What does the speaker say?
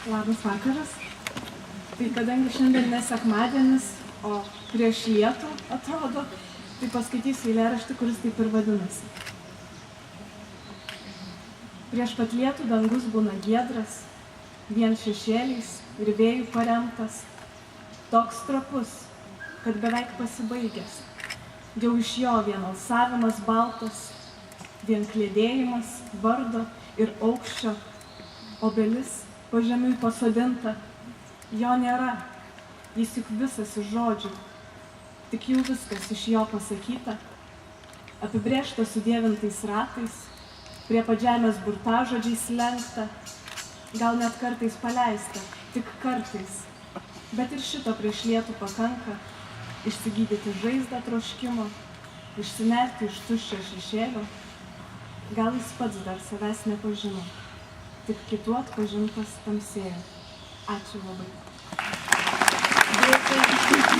Labas vakaras. Tai kadangi šiandien ne sekmadienis, o prieš lietų atrodo, tai paskaitysiu eilėraštį, kuris taip ir vadinasi. Prieš pat lietų dangus būna giedras, vien šešėliais ir vėjų paremtas, toks trapus, kad beveik pasibaigęs. Jau iš jo vien alsavimas baltas, vien kliedėjimas vardo ir aukščio, obelis pažemiui pasodinta, jo nėra, jis juk visas iš žodžių, tik jau viskas iš jo pasakyta, apibrėžta sudievintais ratais, prie pat žemės burtažodžiais lenkta, gal net kartais paleista, tik kartais, bet ir šito prieš lietų pakanka, išsigydyti žaizdą troškimo, išsinerti iš tuščio šešėlio, gal jis pats dar savęs nepažino, tik kitų atpažintas tamsėjo. Ačiū labai. Dėkui.